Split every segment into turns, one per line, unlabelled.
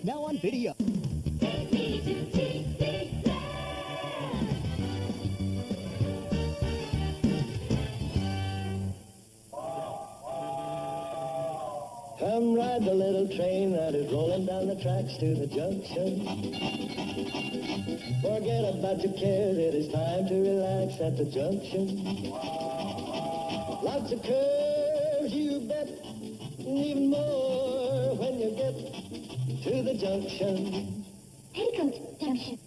Now on video.
Take me to TV Land.
Come ride the little train that is rolling down the tracks to the junction. Forget about your cares, it is time to relax at the junction. Lots of curves, you bet, and even more when you get to the junction.
Petticoat Junction.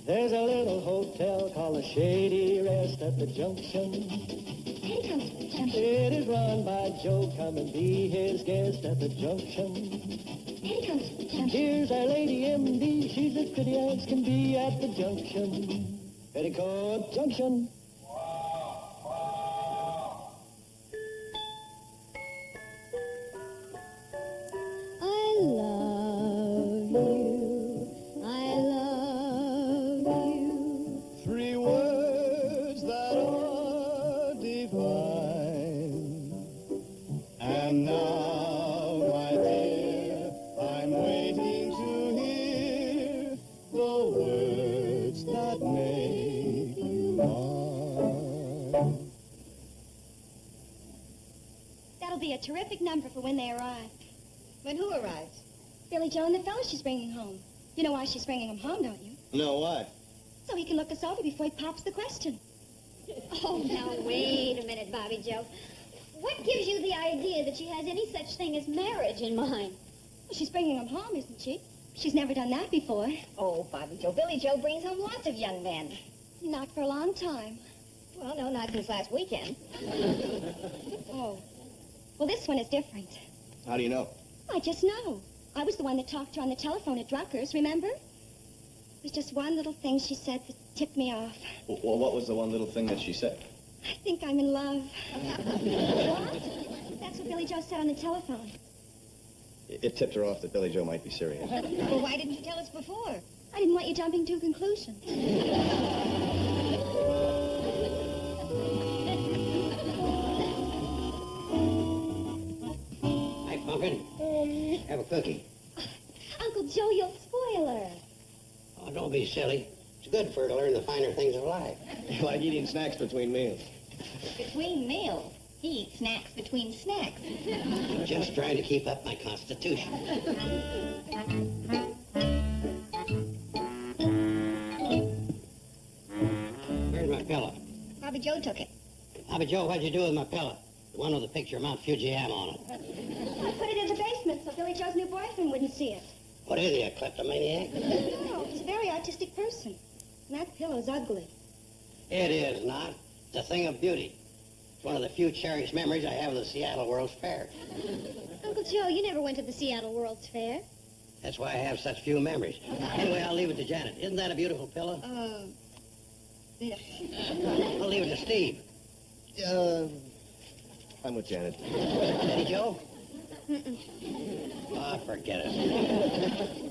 There's a little hotel called the Shady Rest at the junction.
Petticoat Junction.
It is run by Joe, come and be his guest at the junction.
Petticoat Junction.
Here's our lady M.D., she's as pretty as can be at the junction. Petticoat Junction.
I love you, I love you.
3 words that are divine. And now, my dear, I'm waiting to hear the words that make you mine.
That'll be a terrific number for when they arrive.
When who arrives?
Billy Joe and the fellow she's bringing home. You know why she's bringing him home, don't you?
No, why?
So he can look us over before he pops the question.
Oh, now, wait a minute, Bobby Joe. What gives you the idea that she has any such thing as marriage in mind?
Well, she's bringing him home, isn't she? She's never done that before.
Oh, Bobby Joe, Billy Joe brings home lots of young men.
Not for a long time.
Well, no, not since last weekend.
Oh. Well, this one is different.
How do you know?
I just know. I was the one that talked to her on the telephone at Drucker's, remember? It was just one little thing she said that tipped me off.
Well, what was the one little thing that she said?
I think I'm in love. What? That's what Billy Joe said on the telephone.
It tipped her off that Billy Joe might be serious.
Well, why didn't you tell us before?
I didn't want you jumping to conclusions.
Hi, Pumpkin. Have a cookie.
Uncle Joe, you'll spoil her.
Oh, don't be silly. It's good for her to learn the finer things of life.
Like eating snacks between meals.
Between meals. He eats snacks between snacks.
I'm just trying to keep up my constitution. Where's my pillow?
Bobby Joe took it.
Bobby Joe, what'd you do with my pillow? The one with the picture of Mount Fujiama on it.
I put it in the basement so Billy Joe's new boyfriend wouldn't see it.
What is he, a kleptomaniac?
No, he's a very artistic person. And that pillow's ugly.
It is not. It's a thing of beauty. It's one of the few cherished memories I have of the Seattle World's Fair.
Uncle Joe, you never went to the Seattle World's Fair.
That's why I have such few memories. Anyway, I'll leave it to Janet. Isn't that a beautiful pillow?
Yeah.
I'll leave it to Steve.
I'm with Janet.
Eddie Joe? Ah, forget it.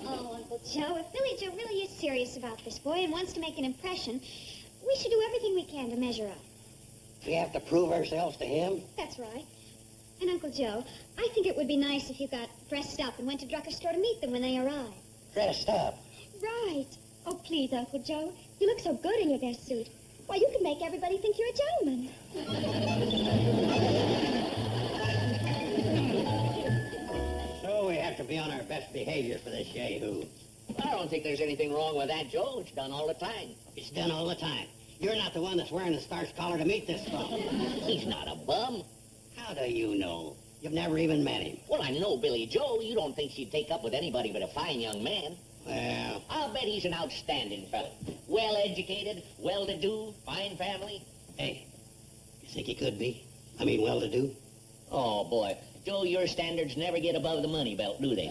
Oh, Uncle Joe, if Billy Joe really is serious about this boy and wants to make an impression, we should do everything we can to measure up.
We have to prove ourselves to him?
That's right. And Uncle Joe, I think it would be nice if you got dressed up and went to Drucker's store to meet them when they arrive.
Dressed up?
Right. Oh, please, Uncle Joe. You look so good in your best suit. Why, you can make everybody think you're a gentleman.
So we have to be on our best behavior for this yahoo.
I don't think there's anything wrong with that, Joe. It's done all the time.
It's done all the time. You're not the one that's wearing the starch collar to meet this bum.
He's not a bum.
How do you know? You've never even met him.
Well, I know Billy Joe. You don't think she'd take up with anybody but a fine young man.
Well,
I'll bet he's an outstanding fellow. Well-educated, well-to-do, fine family.
hey, you think he could be? I mean, well-to-do?
Oh, boy. Joe, your standards never get above the money belt, do they?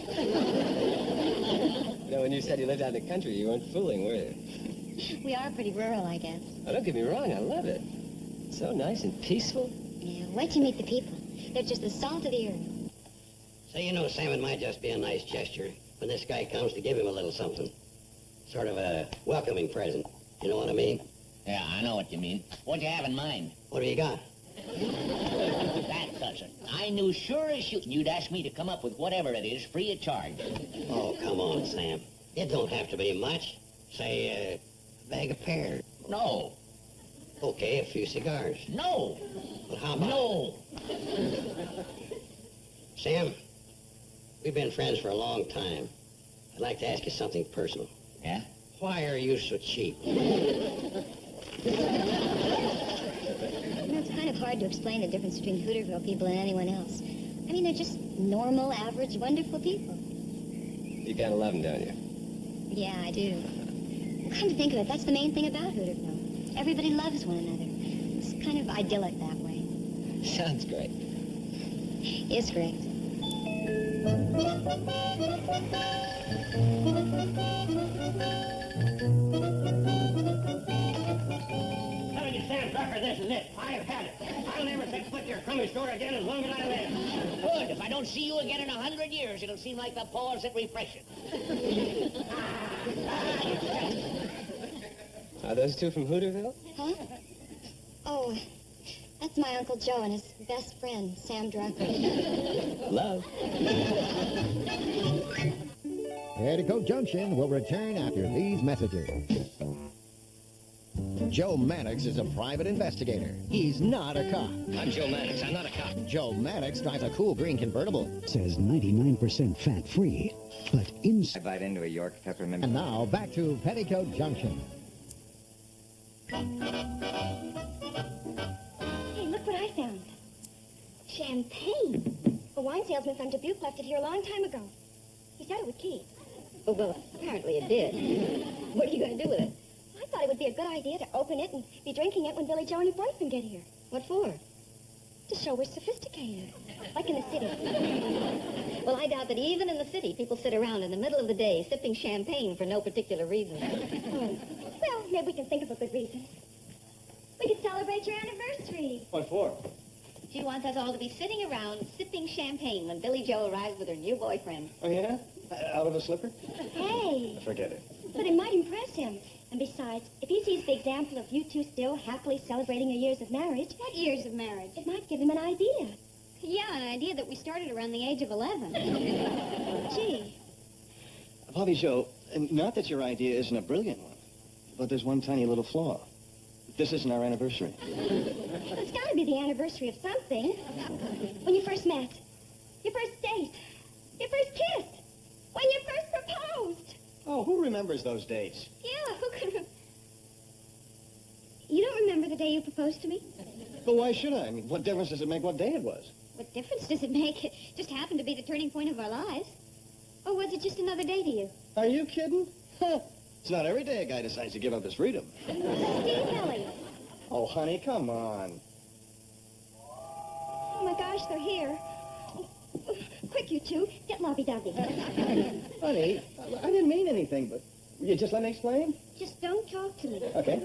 You know, when you said you lived out in the country, you weren't fooling, were you?
We are pretty rural, I guess.
Oh, don't get me wrong, I love it. So nice and peaceful.
Yeah, wait till you meet the people. They're just the salt of the earth.
Say, you know, Sam, it might just be a nice gesture when this guy comes to give him a little something. Sort of a welcoming present. You know what I mean?
Yeah, I know what you mean. What do you have in mind?
What do you got?
That's a doesn't. I knew sure as shooting you'd ask me to come up with whatever it is free of charge.
Oh, come on, Sam. It don't have to be much. Say, a bag of pears.
No.
Okay, a few cigars.
No.
Well, how about...
No.
Sam, we've been friends for a long time. I'd like to ask you something personal.
Yeah?
Why are you so cheap?
It's kind of hard to explain the difference between Hooterville people and anyone else. I mean, they're just normal, average, wonderful people.
You kind of love them, don't you?
Yeah, I do. Well, come to think of it, that's the main thing about Hooterville. Everybody loves one another. It's kind of idyllic that way.
Sounds great.
It's great.
Telling you, Sam Drucker, this is it. I've had it. I'll never set foot in your crummy store again as long as I live.
Good. If I don't see you again in 100 years, it'll seem like the pause that refreshes.
Are those two from Hooterville?
Huh? Oh, that's my Uncle Joe and his best friend, Sam Drucker.
Love.
Petticoat Junction will return after these messages. Joe Mannix is a private investigator. He's not a cop.
I'm Joe Mannix. I'm not a cop.
Joe Mannix drives a cool green convertible.
Says 99% fat-free, but
I
inside...
bite into a York peppermint.
And now, back to Petticoat Junction.
Hey, look what I found.
Champagne.
A wine salesman from Dubuque left it here a long time ago. He said it would keep.
Oh, well, apparently it did. What are you going to do with it?
I thought it would be a good idea to open it and be drinking it when Billy Joe and her boyfriend get here.
What for?
To show we're sophisticated. Like in the city.
Well, I doubt that even in the city, people sit around in the middle of the day sipping champagne for no particular reason.
Well, maybe we can think of a good reason. We could celebrate your anniversary.
What for?
She wants us all to be sitting around sipping champagne when Billy Joe arrives with her new boyfriend.
Oh, yeah? Out of a slipper?
Hey,
Forget it.
but it might impress him. And besides, if he sees the example of you two still happily celebrating your years of marriage,
What years of marriage?
it might give him an idea.
Yeah, an idea that we started around the age of 11.
Gee,
Bobby Joe, not that your idea isn't a brilliant one, but there's one tiny little flaw. This isn't our anniversary.
it's got to be the anniversary of something. When you first met, your first date, your first kiss, when you first proposed.
Oh, who remembers those dates?
Yeah, who could You don't remember the day you proposed to me?
But why should I? I mean, what difference does it make what day it was?
What difference does it make? It just happened to be the turning point of our lives. Or was it just another day to you?
Are you kidding? Huh. It's not every day a guy decides to give up his freedom.
Steve Ellie.
Oh, honey, come on.
Oh, my gosh, they're here. Quick, you two. Get lovey-dovey.
Honey, I didn't mean anything, but you just let me explain?
Just don't talk to me.
Okay.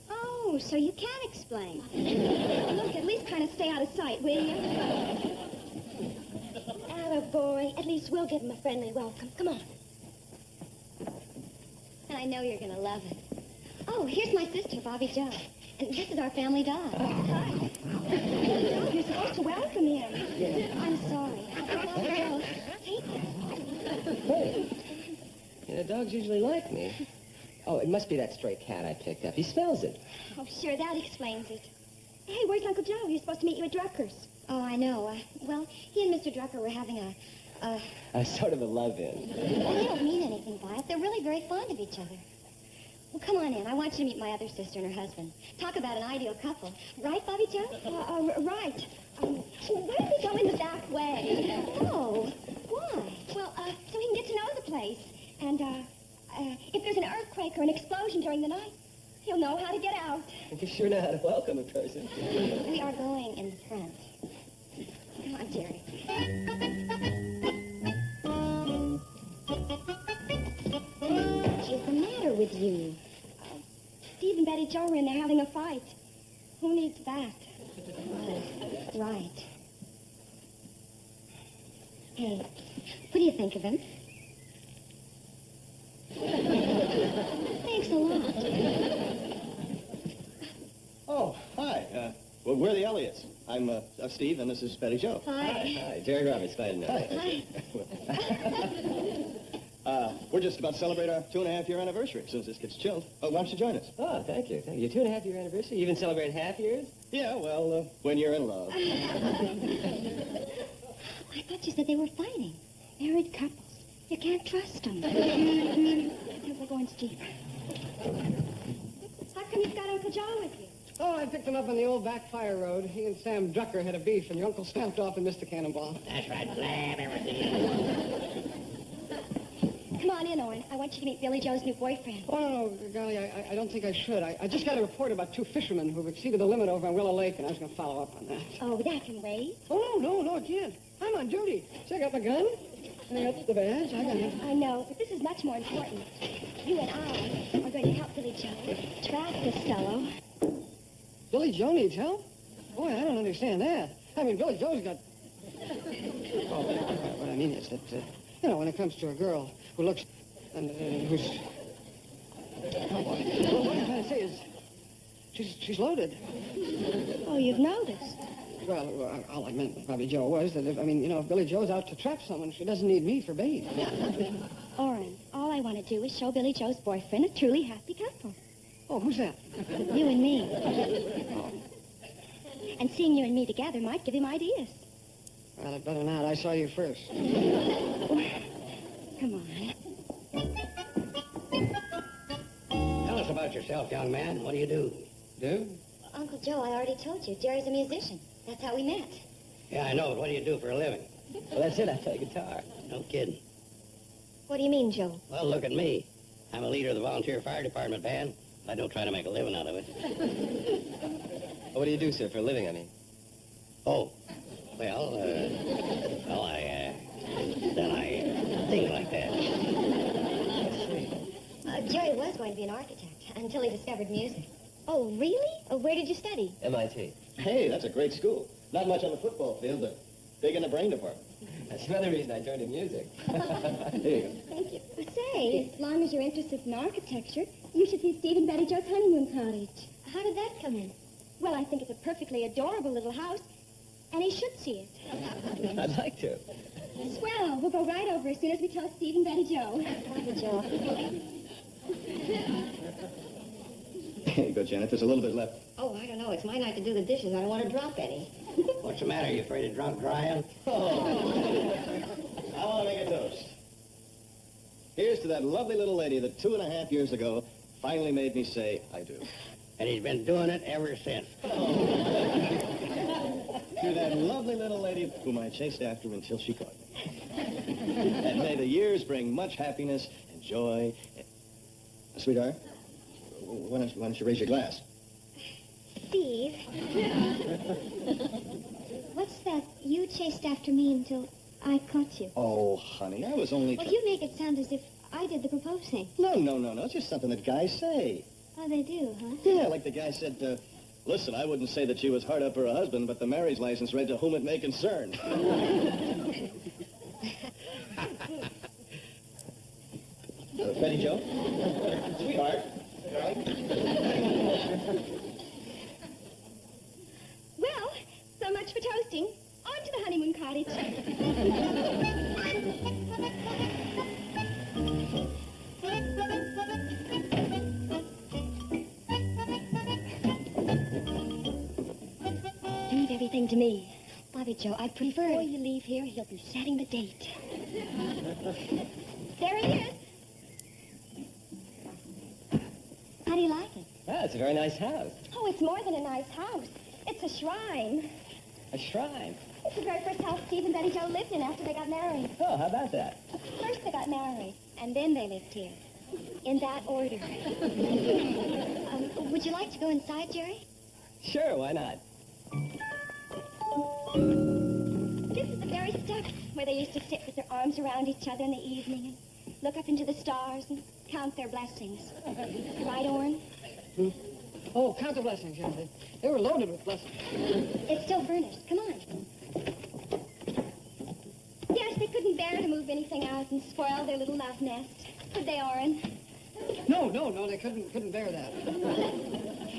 Oh, so you can explain. Look, at least kind of stay out of sight, will you? Attaboy. At least we'll give him a friendly welcome. Come on.
And I know you're going to love it.
Oh, here's my sister, Bobby Joe. And this is our family dog. Hi. You're supposed to welcome him. I'm sorry. Bobby Joe, take him.
Hey. You know, dogs usually like me. Oh, it must be that stray cat I picked up. He smells it.
Oh, sure, that explains it. Hey, where's Uncle Joe? He was supposed to meet you at Drucker's. Oh, I know. Well, he and Mr. Drucker were having a
Sort of a love-in.
Well, they don't mean anything by it. They're really very fond of each other. Well, come on in. I want you to meet my other sister and her husband. Talk about an ideal couple. Right, Bobby Joe? Right. Why don't we go in the back way? Oh, why? Well, so he can get to know the place. And, if there's an earthquake or an explosion during the night, he'll know how to get out.
You sure know how to welcome a person.
We are going in the front. Come on, Jerry. What's the matter with you? Steve and Betty Jo were in there having a fight. Who needs that? Right. Hey, what do you think of him? Thanks a lot.
Oh, hi. Well, we're the Elliots. I'm Steve, and this is Betty Jo.
Hi, Jerry Roberts. Glad to know.
We're just about to celebrate our 2.5-year anniversary. As soon as this gets chilled, why don't you join us?
Oh, thank you. Your 2.5-year anniversary? You even celebrate half years?
Yeah, well, when you're in love.
I thought you said they were fighting. Married couples. You can't trust them. We're going steep. How come you've got Uncle Joe with you?
Oh, I picked him up on the old back fire road. He and Sam Drucker had a beef, and your uncle stamped off and missed the cannonball.
That's right, blab everything.
Come on in, Owen. I want you to meet Billy Joe's new boyfriend.
Oh, no, golly, I don't think I should. I just got a report about 2 fishermen who've exceeded the limit over on Willow Lake, and I was going to follow up on that.
Oh, that can wait.
Oh, no, it can't. I'm on duty. See, I got my gun, and I got the badge. I got it.
I know, but this is much more important. You and I are going to help Billy Joe trap this fellow.
Billy Joe needs help? Boy, I don't understand that. I mean, Billy Joe's got... Oh, what I mean is that, when it comes to a girl who looks and who's... Oh, boy. Well, what I'm trying to say is she's loaded.
Oh, you've noticed.
Well, all I meant, Bobby Joe, was that if Billy Joe's out to trap someone, she doesn't need me for bait.
Oren, all I want to do is show Billy Joe's boyfriend a truly happy couple.
Oh, who's that?
You and me. And seeing you and me together might give him ideas.
Well, it better not. I saw you first.
Come on.
Tell us about yourself, young man. What do you do?
Do?
Uncle Joe, I already told you. Jerry's a musician. That's how we met.
Yeah, I know, but what do you do for a living?
Well, that's it. I play guitar.
No kidding.
What do you mean, Joe?
Well, look at me. I'm a leader of the volunteer fire department band. I don't try to make a living out of it.
What do you do, sir, for a living, I mean?
Oh, well, I think like that.
Jerry was going to be an architect until he discovered music. Oh, really? Where did you study?
MIT.
Hey, that's a great school. Not much on the football field, but big in the brain department.
That's another reason I joined in music.
Here you go.
Thank you. Say, as long as you're interested in architecture, you should see Steve and Betty Joe's honeymoon cottage. How did that come in? Well, I think it's a perfectly adorable little house, and he should see it.
I'd like to.
Swell. We'll go right over as soon as we tell Steve and Betty Joe. Betty Joe.
Here you go, Janet. There's a little bit left.
Oh, I don't know. It's my night to do the dishes. I don't want to drop any.
What's the matter? You afraid of drunk drying?
I want to make a toast. Here's to that lovely little lady that 2.5 years ago finally made me say, I do.
And he's been doing it ever since.
To that lovely little lady whom I chased after until she caught me. And may the years bring much happiness and joy. Sweetheart, why don't you raise your glass?
Steve. What's that? You chased after me until I caught you.
Oh, honey, I was only...
Well, you make it sound as if I did the proposing.
No. It's just something that guys say.
Oh, they do, huh?
Yeah, like the guy said, listen, I wouldn't say that she was hard up for a husband, but the marriage license read to whom it may concern. Betty Jo? Sweetheart.
Well, so much for toasting. On to the honeymoon cottage. Leave everything to me. Bobby Joe, I prefer... Before you leave here, he'll be setting the date. There he is. How do you like it?
Ah, it's a very nice house.
Oh, it's more than a nice house. It's a shrine.
A shrine.
It's the very first house Steve and Betty Joe lived in after they got married.
Oh, how about that?
First they got married, and then they lived here. In that order. Would you like to go inside, Jerry?
Sure, why not?
This is the very step where they used to sit with their arms around each other in the evening and look up into the stars and count their blessings. Right, Orrin?
Oh, count the blessings, yeah. They were loaded with blessings.
It's still furnished. Come on. Yes, they couldn't bear to move anything out and spoil their little love nest. Could they, Orrin?
No, they couldn't bear that.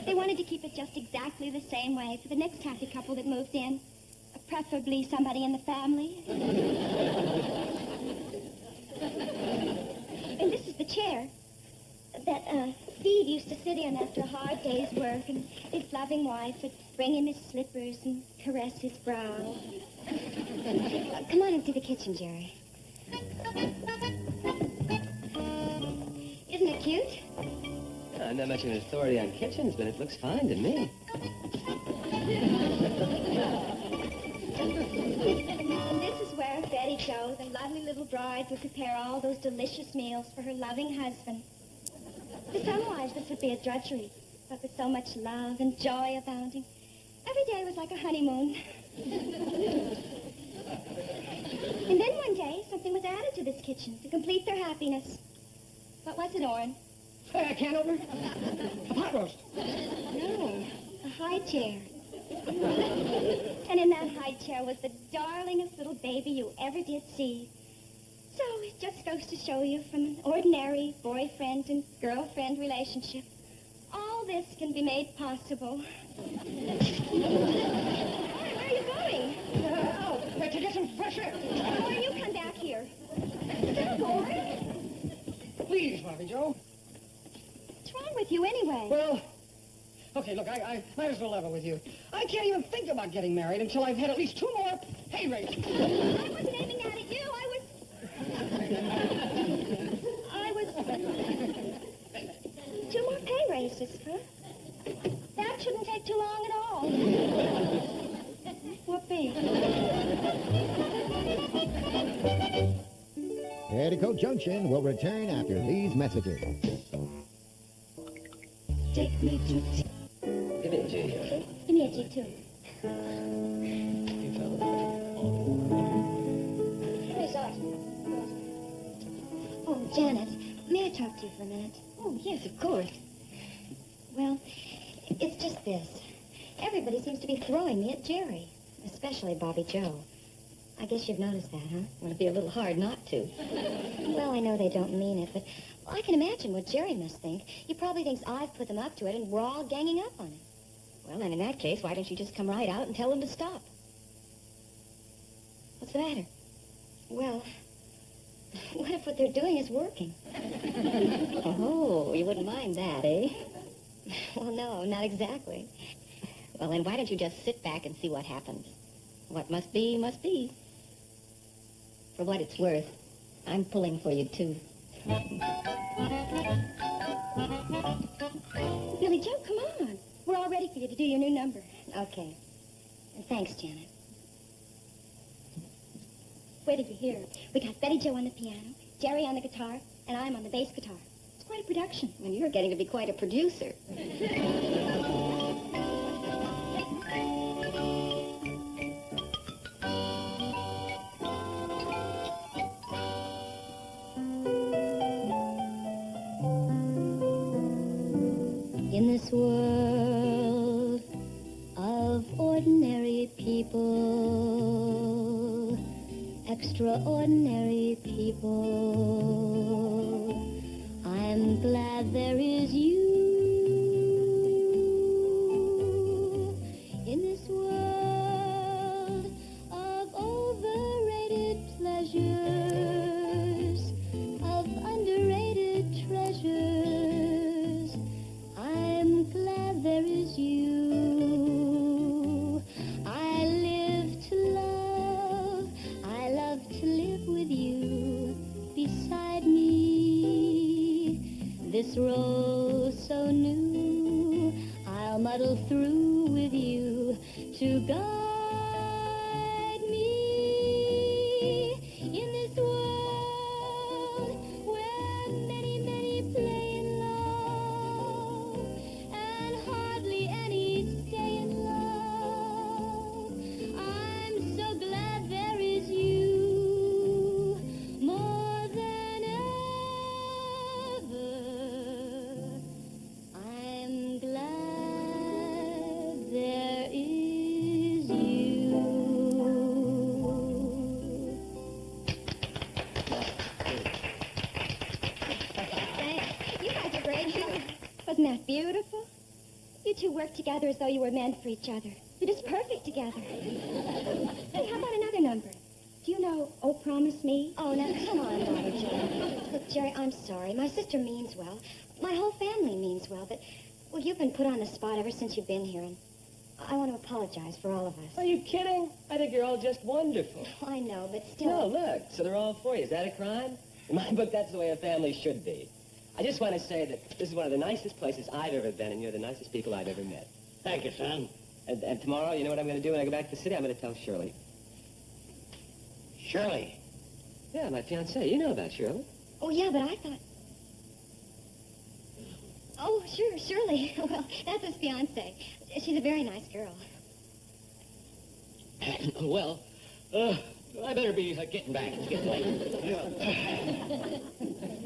They wanted to keep it just exactly the same way for the next happy couple that moved in. Preferably somebody in the family. And this is the chair that Steve used to sit in after a hard day's work, and his loving wife would bring him his slippers and caress his brow. Come on into the kitchen, Jerry. Isn't it cute?
I'm not much of an authority on kitchens, but it looks fine to me.
And this is where Betty Jo, the lovely little bride, would prepare all those delicious meals for her loving husband. To some wives, this would be a drudgery, but with so much love and joy abounding, every day was like a honeymoon. And then one day, something was added to this kitchen to complete their happiness. What was it, Orrin?
A can opener? A pot roast?
No, a high chair. And in that high chair was the darlingest little baby you ever did see. So it just goes to show you, from an ordinary boyfriend and girlfriend relationship, all this can be made possible. Where are you going?
To get some fresh air.
Orrin, you come back here. Stop, Orrin.
Please, Bobby Joe.
What's wrong with you anyway?
Well, okay, look, I might as well level with you. I can't even think about getting married until I've had at least 2 more pay raises.
I wasn't aiming at it, you. I was 2 more pay raises, huh? That shouldn't take too long at all. Whoopee.
Petticoat Junction will return after these messages.
Take me to...
Give me a G.
Give me a G, too.
You fellas.
Hey, Sarge. Oh, Janet, may I talk to you for a minute? Oh, yes, of course. Well, it's just this. Everybody seems to be throwing me at Jerry, especially Bobby Joe. I guess you've noticed that, huh? Well, it'd be a little hard not to. Well, I know they don't mean it, but I can imagine what Jerry must think. He probably thinks I've put them up to it and we're all ganging up on it. Well, then in that case, why don't you just come right out and tell them to stop? What's the matter? Well, what if what they're doing is working? Oh, you wouldn't mind that, eh? Well, no, not exactly. Well, then why don't you just sit back and see what happens? What must be, must be. For what it's worth, I'm pulling for you, too. Billy Joe, come on. We're all ready for you to do your new number. Okay. And thanks, Janet. Wait till you hear. We got Betty Jo on the piano, Jerry on the guitar, and I'm on the bass guitar. It's quite a production. And you're getting to be quite a producer. In this world of ordinary people, extraordinary people, I'm glad there is you. In this world of overrated pleasures, of underrated treasures, I'm glad there is you. I live to love, I love to live with you beside me. This role so new, I'll muddle through with you to guide me. In this world where many, many play in love and hardly any stay in love, I'm so glad there is you. More than ever, I'm glad there is you. Thanks. You guys are great, too. Wasn't that beautiful? You two work together as though you were meant for each other. You're just perfect together. Hey, how about another number? Do you know Oh Promise Me? Oh, now, come on, Bobby Joe. Look, Jerry, I'm sorry. My sister means well. My whole family means well, but, well, you've been put on the spot ever since you've been here, and I want to apologize for all of us.
Are you kidding? I think you're all just wonderful.
I know, but still...
No, look, so they're all for you. Is that a crime? In my book, that's the way a family should be. I just want to say that this is one of the nicest places I've ever been, and you're the nicest people I've ever met.
Thank you, son.
And tomorrow, you know what I'm going to do when I go back to the city? I'm going to tell Shirley.
Shirley.
Yeah, my fiancée. You know about Shirley.
Oh, yeah, but I thought... Oh, sure, Shirley. Well, that's his fiancée. She's a very nice girl.
Well, I better be getting back. It's getting late.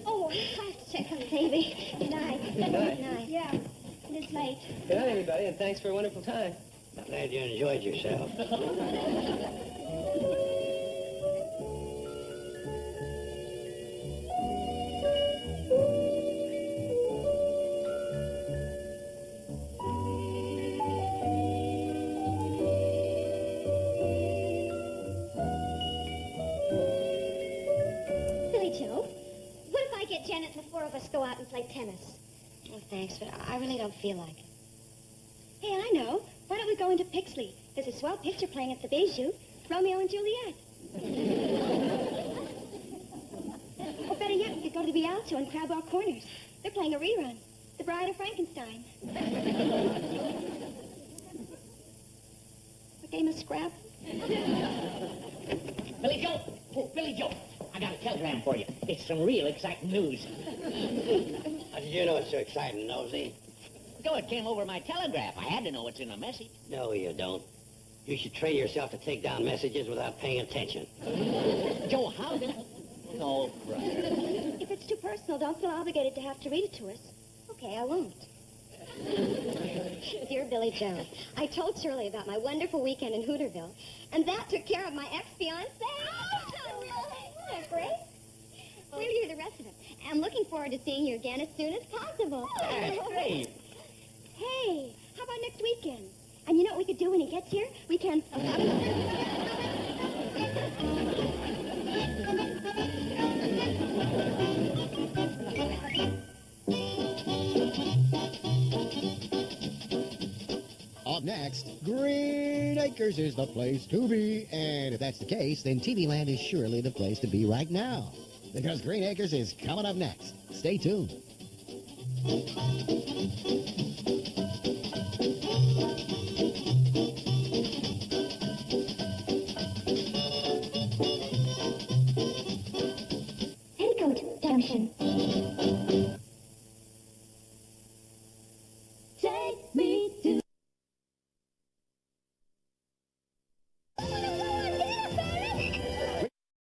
Oh, I have to check on the baby. Good night.
Good night.
Good night. Yeah, it is late.
Good night, everybody, and thanks for a wonderful time.
I'm glad you enjoyed yourself.
Billy Joe, what if I get Janet and the four of us go out and play tennis? Oh, thanks, but I really don't feel like it. Hey, I know. Why don't we go into Pixley? There's a swell picture playing at the Bijou, Romeo and Juliet. Or better yet, we could go to the Rialto and Crabwell Corners. They're playing a rerun, The Bride of Frankenstein. A game of Scrabble.
Billy Joe! Oh, Billy Joe! I got a telegram for you. It's some real exciting news.
How did you know it's so exciting, Nosy?
Joe, it came over my telegraph. I had to know what's in the message.
No, you don't. You should train yourself to take down messages without paying attention.
Joe, how did... Oh, brother.
If it's too personal, don't feel obligated to have to read it to us. Okay, I won't. Dear Billy Joe, I told Shirley about my wonderful weekend in Hooterville, and that took care of my ex-fiancé. Oh, isn't that great? Wait till you hear the rest of it. I'm looking forward to seeing you again as soon as possible.
That's great.
Hey, how about next weekend? And you know what we could do when he gets here? We can...
Up next, Green Acres is the place to be. And if that's the case, then TV Land is surely the place to be right now. Because Green Acres is coming up next. Stay tuned.
Petticoat Junction. Take me